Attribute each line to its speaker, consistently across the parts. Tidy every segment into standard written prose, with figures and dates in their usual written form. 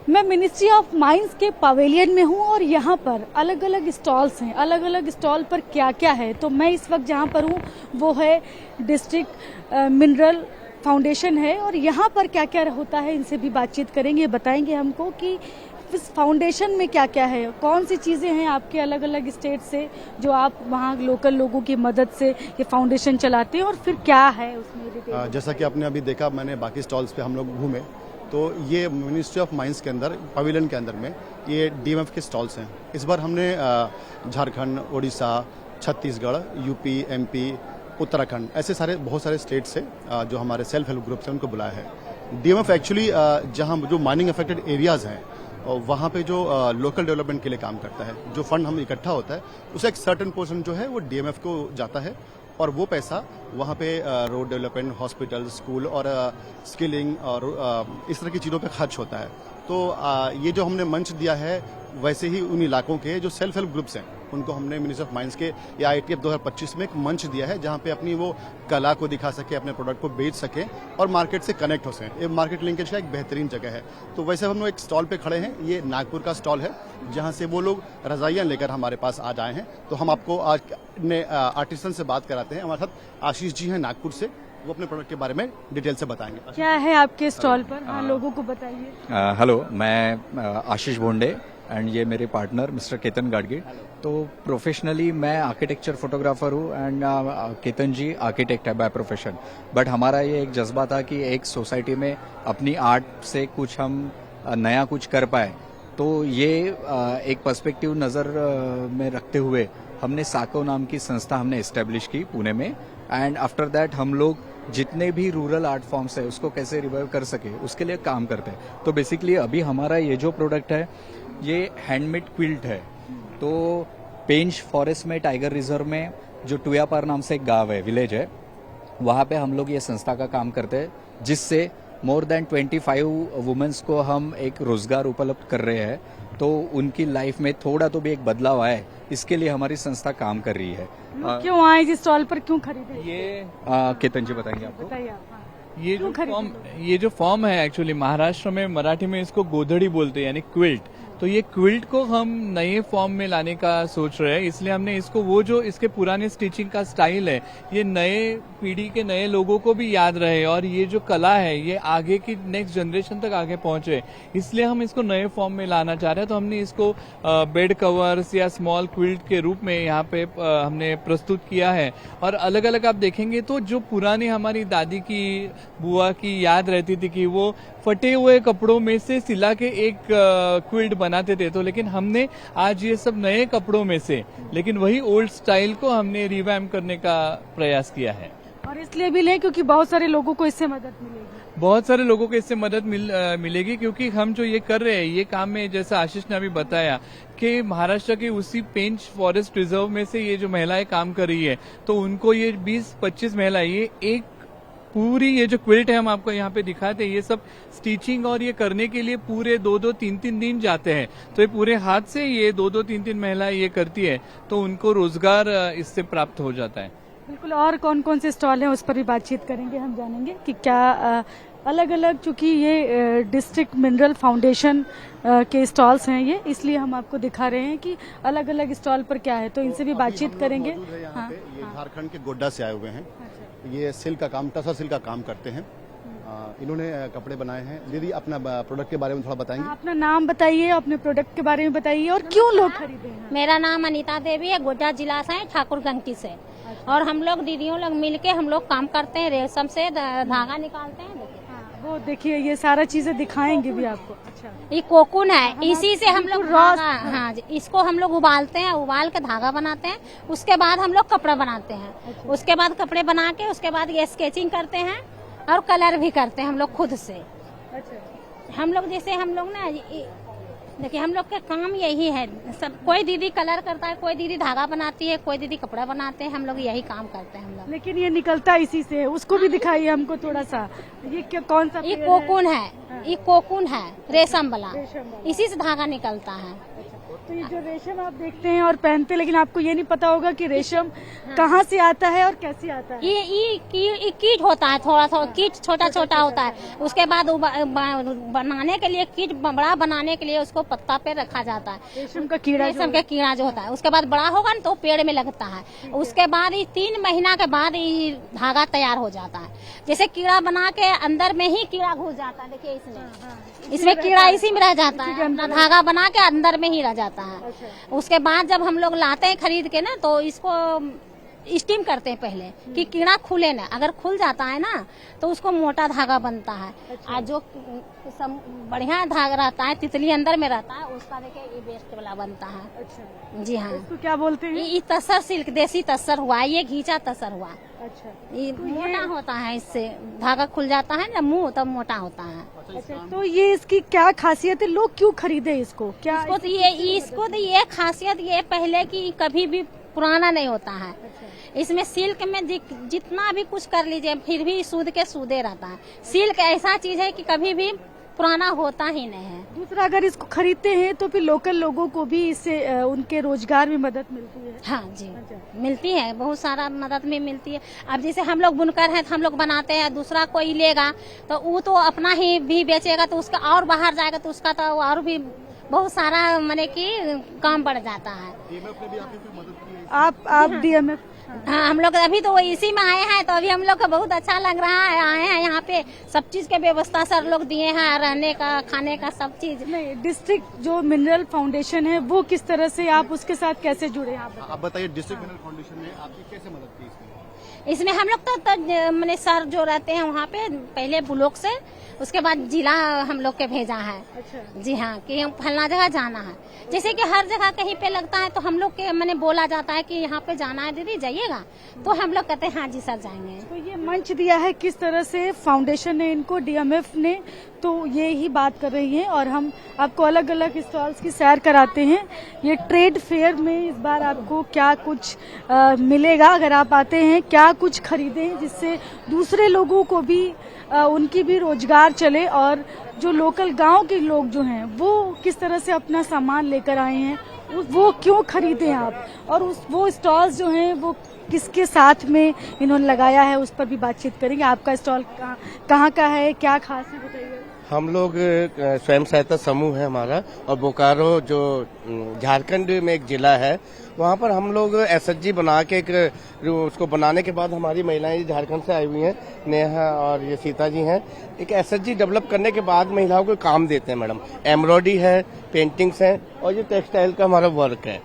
Speaker 1: मैं ministry of mines के pavilion में हूँ और यहाँ पर अलग अलग स्टॉल्स हैं। अलग अलग स्टॉल पर क्या क्या है, तो मैं इस वक्त जहाँ पर हूँ वो है डिस्ट्रिक्ट मिनरल फाउंडेशन है और यहाँ पर क्या क्या होता है इनसे भी बातचीत करेंगे। बताएंगे हमको कि इस फाउंडेशन में क्या क्या है, कौन सी चीज़ें हैं आपके अलग अलग स्टेट से जो आप वहाँ लोकल लोगों की मदद से ये फाउंडेशन चलाते हैं और फिर क्या है उसमें डिटेल।
Speaker 2: जैसा कि आपने अभी देखा, मैंने बाकी स्टॉल्स पे हम लोग घूमे तो ये मिनिस्ट्री ऑफ माइंस के अंदर पवेलियन के अंदर में ये डीएमएफ के स्टॉल्स हैं। इस बार हमने झारखंड, उड़ीसा, छत्तीसगढ़, यूपी, एमपी, उत्तराखंड ऐसे बहुत सारे स्टेट से जो हमारे सेल्फ हेल्प ग्रुप्स हैं उनको बुलाया है। डीएमएफ एक्चुअली जहां जो माइनिंग अफेक्टेड एरियाज हैं वहाँ पे जो लोकल डेवलपमेंट के लिए काम करता है। जो फंड हम इकट्ठा होता है उसका एक सर्टेन पोर्शन जो है वो डीएमएफ को जाता है और वो पैसा वहाँ पे रोड डेवलपमेंट, हॉस्पिटल, स्कूल और स्किलिंग और इस तरह की चीज़ों पे खर्च होता है। तो ये जो हमने मंच दिया है वैसे ही उन इलाकों के जो सेल्फ हेल्प ग्रुप्स हैं उनको हमने मिनिस्ट्री ऑफ माइंस के या आईटीएफ 2025 में एक मंच दिया है जहां पे अपनी वो कला को दिखा सके, अपने प्रोडक्ट को बेच सके और मार्केट से कनेक्ट हो सके। ये मार्केट लिंकेज का एक बेहतरीन जगह है। तो वैसे हम लोग एक स्टॉल पे खड़े हैं, ये नागपुर का स्टॉल है जहां से वो लोग रजाइयां लेकर हमारे पास आज आए हैं। तो हम आपको आज आर्टिसन से बात कराते हैं। हमारे साथ आशीष जी हैं नागपुर से, वो अपने प्रोडक्ट के बारे में डिटेल से बताएंगे।
Speaker 1: क्या है आपके स्टॉल पर, हाँ लोगों को बताइए।
Speaker 3: हेलो, मैं आशीष भोंडे एंड ये मेरे पार्टनर मिस्टर केतन गाडगे। तो प्रोफेशनली मैं आर्किटेक्चर फोटोग्राफर हूँ एंड केतन जी आर्किटेक्ट है बाय प्रोफेशन। बट हमारा ये एक जज्बा था कि एक सोसाइटी में अपनी आर्ट से कुछ हम नया कुछ कर पाए। तो ये एक पर्सपेक्टिव नज़र में रखते हुए हमने साको नाम की संस्था हमने एस्टेब्लिश की पुणे में। एंड आफ्टर दैट हम लोग जितने भी रूरल आर्ट फॉर्म्स है उसको कैसे रिवाइव कर सके उसके लिए काम करते हैं। तो बेसिकली अभी हमारा ये जो प्रोडक्ट है ये हैंडमेड क्विल्ट है। तो पेंच फॉरेस्ट में टाइगर रिजर्व में जो टुयापार नाम से एक गांव है, विलेज है, वहाँ पे हम लोग ये संस्था का काम करते हैं जिससे मोर देन 25 वुमेन्स को हम एक रोजगार उपलब्ध कर रहे हैं। तो उनकी लाइफ में थोड़ा तो भी एक बदलाव आए, इसके लिए हमारी संस्था काम कर रही है।
Speaker 1: क्यों आए जिस स्टॉल पर, क्यों खरीदे
Speaker 3: ये केतन जी बताएंगे आपको।
Speaker 1: बताइए आप। हाँ।
Speaker 4: ये जो फॉर्म है एक्चुअली महाराष्ट्र में मराठी में इसको गोधड़ी बोलते हैं, यानी क्विल्ट। तो ये क्विल्ट को हम नए फॉर्म में लाने का सोच रहे हैं, इसलिए हमने इसको वो जो इसके पुराने स्टिचिंग का स्टाइल है ये नए पीढ़ी के नए लोगों को भी याद रहे और ये जो कला है ये आगे की नेक्स्ट जनरेशन तक आगे पहुंचे, इसलिए हम इसको नए फॉर्म में लाना चाह रहे हैं। तो हमने इसको बेड कवर्स या स्मॉल क्विल्ट के रूप में यहाँ पे हमने प्रस्तुत किया है। और अलग अलग आप देखेंगे तो जो पुरानी हमारी दादी की, बुआ की याद रहती थी कि वो फटे हुए कपड़ों में से सिला के एक क्विल्ट बनाते थे, तो लेकिन हमने आज ये सब नए कपड़ों में से लेकिन वही ओल्ड स्टाइल को हमने रिवैम्प करने का प्रयास किया है।
Speaker 1: और इसलिए भी ले क्योंकि बहुत सारे लोगों को इससे मदद मिलेगी।
Speaker 4: बहुत सारे लोगों को इससे मदद मिलेगी क्योंकि हम जो ये कर रहे हैं ये काम में, जैसा आशीष ने अभी बताया कि महाराष्ट्र के उसी पेंच फॉरेस्ट रिजर्व में से ये जो महिलाएं काम कर रही है, तो उनको ये 20-25 महिलाएं ये एक पूरी ये जो क्विल्ट है हम आपको यहाँ पे दिखाते हैं, ये सब स्टिचिंग और ये करने के लिए पूरे 2-3 दिन जाते हैं। तो ये पूरे हाथ से ये 2-3 महिलाएं ये करती है, तो उनको रोजगार इससे प्राप्त हो जाता है।
Speaker 1: बिल्कुल। और कौन कौन से स्टॉल हैं उस पर भी बातचीत करेंगे, हम जानेंगे कि क्या अलग अलग, चूंकि ये डिस्ट्रिक्ट मिनरल फाउंडेशन के स्टॉल्स हैं ये, इसलिए हम आपको दिखा रहे हैं कि अलग अलग स्टॉल पर क्या है, तो इनसे भी बातचीत करेंगे।
Speaker 2: हाँ, ये झारखंड के गोड्डा से आए हुए हैं। ये सिल्क का काम, टसर सिल्क का काम करते हैं। इन्होंने कपड़े बनाए हैं। दीदी अपना प्रोडक्ट के बारे में थोड़ा बताएंगे।
Speaker 1: अपना नाम बताइए, अपने प्रोडक्ट के बारे में बताइए और क्यों लोग खरीदे हैं।
Speaker 5: मेरा नाम अनीता देवी है, गोड्डा जिला से है, ठाकुरगंज से। और हम लोग दीदियों लोग मिलके हम लोग काम करते हैं, रेशम से धागा निकालते हैं।
Speaker 1: वो देखिए ये सारा चीजें दिखाएंगे भी आपको। अच्छा,
Speaker 5: ये कोकून है, इसी से हम लोग हाँ जी, इसको हम लोग उबालते हैं, उबाल के धागा बनाते हैं, उसके बाद हम लोग कपड़ा बनाते हैं। अच्छा। उसके बाद कपड़े बना के उसके बाद ये स्केचिंग करते हैं और कलर भी करते हैं हम लोग खुद से। अच्छा। हम लोग जैसे हम लोग ना देखिए हम लोग का काम यही है, सब कोई दीदी कलर करता है, कोई दीदी धागा बनाती है, कोई दीदी कपड़ा बनाते हैं, हम लोग यही काम करते हैं हम लोग।
Speaker 1: लेकिन ये निकलता इसी से है, उसको भी दिखाइए हमको थोड़ा सा। ये क्या, कौन सा
Speaker 5: ये
Speaker 1: पेड़
Speaker 5: कोकून है, ये कोकून है रेशम वाला,
Speaker 1: रेशम वाला।
Speaker 5: इसी से धागा निकलता है।
Speaker 1: तो ये जो रेशम आप देखते हैं और पहनते हैं, लेकिन आपको ये नहीं पता होगा कि रेशम कहाँ से आता है और कैसे आता है।
Speaker 5: ये कीट होता है, थोड़ा थोड़ा कीट छोटा छोटा होता है, उसके बाद बनाने के लिए कीट बड़ा बनाने के लिए उसको पत्ता पे रखा जाता है,
Speaker 1: रेशम का कीड़ा
Speaker 5: रेशम का कीड़ा जो होता है। उसके बाद बड़ा होगा ना तो पेड़ में लगता है, उसके बाद ये 3 महीना के बाद ये धागा तैयार हो जाता है। जैसे कीड़ा बना के अंदर में ही कीड़ा घुस जाता है, देखिए इसमें कीड़ा इसी में रह जाता है, अपना धागा बना के अंदर में ही रह जाता है। उसके बाद जब हम लोग लाते हैं खरीद के ना, तो इसको स्टीम करते हैं पहले कि कीड़ा खुले ना, अगर खुल जाता है ना तो उसको मोटा धागा बनता है। और जो बढ़िया धागा रहता है, तितली अंदर में रहता है, उसका देखिए ये बेस्ट वाला बनता है। जी हाँ,
Speaker 1: इसको क्या बोलते हैं?
Speaker 5: ये तसर सिल्क, देसी तसर हुआ, ये घींचा तसर हुआ।
Speaker 1: अच्छा,
Speaker 5: ये मोटा होता है, इससे धागा खुल जाता है ना मुंह, तब मोटा होता है।
Speaker 1: अच्छा, तो ये इसकी क्या खासियत है, लोग क्यों खरीदे इसको? क्या
Speaker 5: इसको तो ये खासियत ये पहले की कभी भी पुराना नहीं होता है। इसमें सिल्क में जितना भी कुछ कर लीजिए फिर भी सूद के सूदे रहता है। सिल्क ऐसा चीज है कि कभी भी पुराना होता ही नहीं है।
Speaker 1: दूसरा, अगर इसको खरीदते हैं तो फिर लोकल लोगों को भी इससे उनके रोजगार में मदद मिलती है।
Speaker 5: हाँ जी, मिलती है, बहुत सारा मदद में मिलती है। अब जैसे हम लोग बुनकर हैं तो हम लोग बनाते हैं, दूसरा कोई लेगा तो वो तो अपना ही भी बेचेगा, तो उसका और बाहर जाएगा तो उसका तो और भी बहुत सारा माने कि काम बढ़ जाता है।
Speaker 1: आप DMF?
Speaker 5: हाँ, हम लोग अभी तो इसी में आए हैं, तो अभी हम लोग को बहुत अच्छा लग रहा है। आए हैं यहाँ पे, सब चीज के व्यवस्था सर लोग दिए हैं, रहने का, खाने का, सब चीज।
Speaker 1: नहीं, डिस्ट्रिक्ट जो मिनरल फाउंडेशन है वो किस तरह से, आप उसके साथ कैसे जुड़े?
Speaker 2: आप बताइए, डिस्ट्रिक्ट मिनरल फाउंडेशन ने आपकी कैसे मदद की
Speaker 5: इसमें? हम लोग तो मैंने सर जो रहते हैं वहाँ पे, पहले ब्लॉक से, उसके बाद जिला हम लोग के भेजा है।
Speaker 1: अच्छा।
Speaker 5: जी हाँ, कि हम फलना जगह जाना है। जैसे कि हर जगह कहीं पे लगता है तो हम लोग के मैंने बोला जाता है कि यहाँ पे जाना है दीदी, जाइएगा, तो हम लोग कहते हैं हाँ जी सर जाएंगे।
Speaker 1: तो ये मंच दिया है किस तरह से फाउंडेशन ने इनको, DMF ने, तो ये ही बात कर रही है। और हम आपको अलग अलग स्टॉल्स की सैर कराते हैं। ये ट्रेड फेयर में इस बार आपको क्या कुछ मिलेगा अगर आप आते हैं, क्या कुछ खरीदें जिससे दूसरे लोगों को भी उनकी भी रोजगार चले, और जो लोकल गांव के लोग जो हैं वो किस तरह से अपना सामान लेकर आए हैं, वो क्यों खरीदें आप, और वो स्टॉल्स जो हैं वो किसके साथ में इन्होंने लगाया है, उस पर भी बातचीत करेंगे। आपका स्टॉल कहाँ का है, क्या खास है, बताइए।
Speaker 6: हम लोग स्वयं सहायता समूह है हमारा, और बोकारो जो झारखंड में एक जिला है, वहाँ पर हम लोग SHG बना के उसको बनाने के बाद हमारी महिलाएं झारखंड से आई हुई हैं, नेहा और ये सीता जी हैं, एक SHG डेवलप करने के बाद महिलाओं को काम देते हैं मैडम। एम्ब्रॉयडरी है, पेंटिंग्स हैं, और ये टेक्सटाइल का हमारा वर्क है,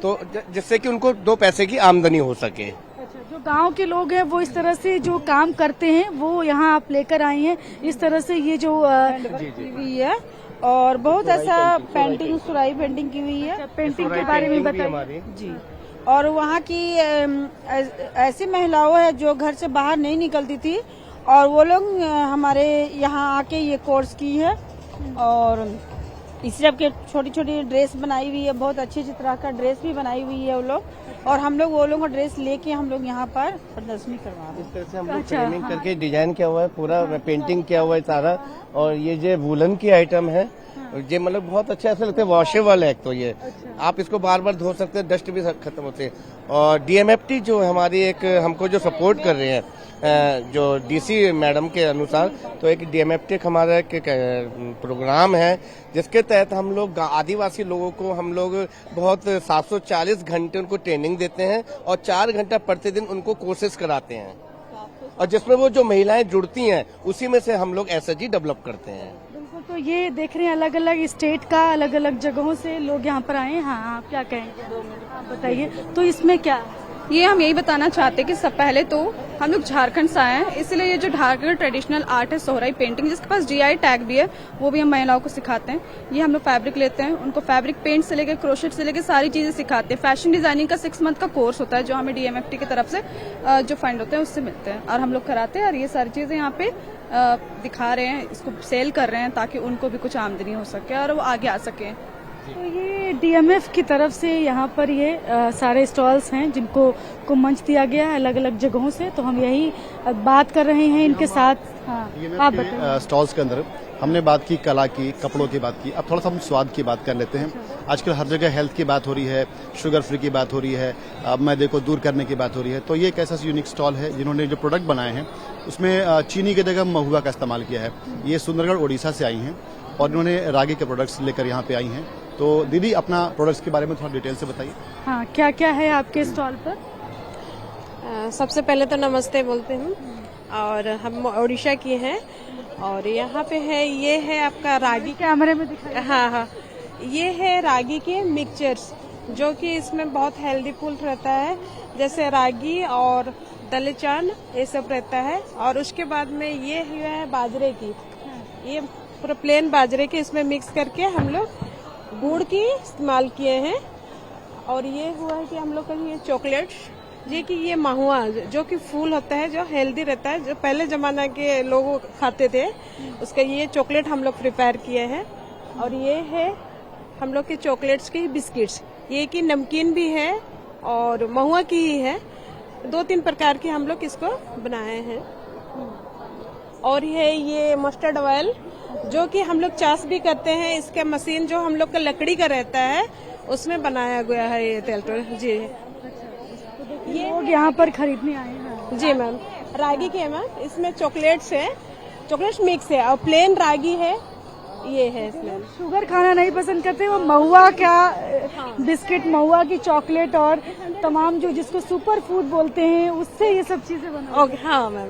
Speaker 6: तो जिससे कि उनको 2 पैसे की आमदनी हो सके।
Speaker 1: अच्छा, जो गांव के लोग हैं वो इस तरह से जो काम करते हैं वो यहाँ आप लेकर आए हैं, इस तरह से ये जो
Speaker 7: की हुई है, और बहुत ऐसा पेंटिंग, सुराई पेंटिंग की हुई है।
Speaker 1: पेंटिंग के बारे में बताइए
Speaker 7: जी। और वहाँ की ऐसी महिलाओं है जो घर से बाहर नहीं निकलती थी, और वो लोग हमारे यहाँ आके ये कोर्स की है, और इस सब के छोटी छोटी ड्रेस बनाई हुई है, बहुत अच्छी तरह का ड्रेस भी बनाई हुई है वो लोग, और हम लोग वो लोगों का ड्रेस लेके हम लोग यहाँ पर प्रदर्शनी करवा रहे हैं।
Speaker 6: इस तरह से हम लोग फ्रेमिंग करके डिजाइन किया हुआ है, पूरा पेंटिंग किया हुआ है सारा, और ये जो वूलन की आइटम है, ये मतलब बहुत अच्छा ऐसा लगता है, वॉशेबल है। तो ये आप इसको बार बार धो सकते हैं, डस्ट भी खत्म होते हैं। और DMFT जो हमारी एक हमको जो सपोर्ट कर रहे हैं, जो DC मैडम के अनुसार, तो एक DMFT हमारा एक प्रोग्राम है जिसके तहत हम लोग आदिवासी लोगों को हम लोग बहुत 740 घंटे उनको ट्रेनिंग देते हैं, और 4 घंटा प्रतिदिन उनको कोर्सेज कराते हैं, और जिसमें वो जो महिलाएं जुड़ती हैं उसी में से हम लोग SHG डेवलप करते हैं।
Speaker 1: तो ये देख रहे हैं अलग अलग स्टेट का, अलग अलग जगहों से लोग यहाँ पर आए हैं। हाँ, आप क्या कहेंगे? 2 मिनट आप बताइए। तो इसमें क्या
Speaker 8: ये हम यही बताना चाहते हैं कि सब पहले तो हम लोग झारखंड से आए हैं, इसलिए ये जो झारखंड ट्रेडिशनल आर्ट है सोहराई पेंटिंग, जिसके पास जीआई टैग भी है, वो भी हम महिलाओं को सिखाते हैं। ये हम लोग फैब्रिक लेते हैं, उनको फैब्रिक पेंट से लेकर क्रोशेट से लेकर सारी चीजें सिखाते हैं। फैशन डिजाइनिंग का 6 मंथ का कोर्स होता है जो हमें डीएमएफटी की तरफ से जो फंड होते हैं उससे मिलते हैं और हम लोग कराते हैं। और ये सारी चीजें यहाँ पे दिखा रहे हैं, इसको सेल कर रहे हैं ताकि उनको भी कुछ आमदनी हो सके और वो आगे आ सके।
Speaker 1: तो ये डीएमएफ की तरफ से यहाँ पर ये सारे स्टॉल्स हैं जिनको को मंच दिया गया है अलग अलग जगहों से, तो हम यही बात कर रहे हैं इनके साथ। हाँ, आप बताइए।
Speaker 2: स्टॉल्स के अंदर हमने बात की कला की, कपड़ों की बात की, अब थोड़ा सा हम स्वाद की बात कर लेते हैं। आजकल हर जगह हेल्थ की बात हो रही है, शुगर फ्री की बात हो रही है, मैदे को दूर करने की बात हो रही है। तो ये एक ऐसा यूनिक स्टॉल है जिन्होंने जो प्रोडक्ट बनाए हैं उसमें चीनी की जगह महुआ का इस्तेमाल किया है। ये सुंदरगढ़ उड़ीसा से आई हैं और इन्होंने रागी के प्रोडक्ट्स लेकर यहाँ पे आई हैं। तो दीदी अपना प्रोडक्ट्स के बारे में थोड़ा डिटेल से बताइए।
Speaker 1: हाँ, क्या क्या है आपके स्टॉल पर?
Speaker 9: सबसे पहले तो नमस्ते बोलते हैं और हम उड़ीसा की हैं और यहाँ पे है ये है आपका रागी।
Speaker 1: कैमरे में दिखाइए।
Speaker 9: हाँ, ये है रागी के मिक्सचर्स जो कि इसमें बहुत हेल्दी फूड रहता है, जैसे रागी और दलेचान ये सब रहता है। और उसके बाद में ये है बाजरे की, ये पूरा प्लेन बाजरे के इसमें मिक्स करके हम लोग गुड़ की इस्तेमाल किए हैं। और ये हुआ है कि हम लोग का ये चॉकलेट्स, ये कि ये महुआ जो कि फूल होता है जो हेल्दी रहता है, जो पहले जमाना के लोग खाते थे, उसका ये चॉकलेट हम लोग प्रिपेयर किए हैं। और ये है हम लोग के चॉकलेट्स के बिस्किट्स, ये कि नमकीन भी है और महुआ की ही है, 2-3 प्रकार के हम लोग इसको बनाए हैं। और ये मस्टर्ड ऑयल जो कि हम लोग चाश भी करते हैं, इसका मशीन जो हम लोग का लकड़ी का रहता है उसमें बनाया गया है ये तेल जी।
Speaker 1: ये लोग यहाँ पर खरीदने आए हैं।
Speaker 9: जी मैम, रागी के मैम इसमें चॉकलेट्स है, चॉकलेट्स मिक्स है और प्लेन रागी है, ये है इसमें।
Speaker 1: शुगर खाना नहीं पसंद करते वो महुआ का बिस्किट, महुआ की चॉकलेट और तमाम जो जिसको सुपर फूड बोलते हैं उससे ये सब चीजें बना।
Speaker 9: हाँ मैम।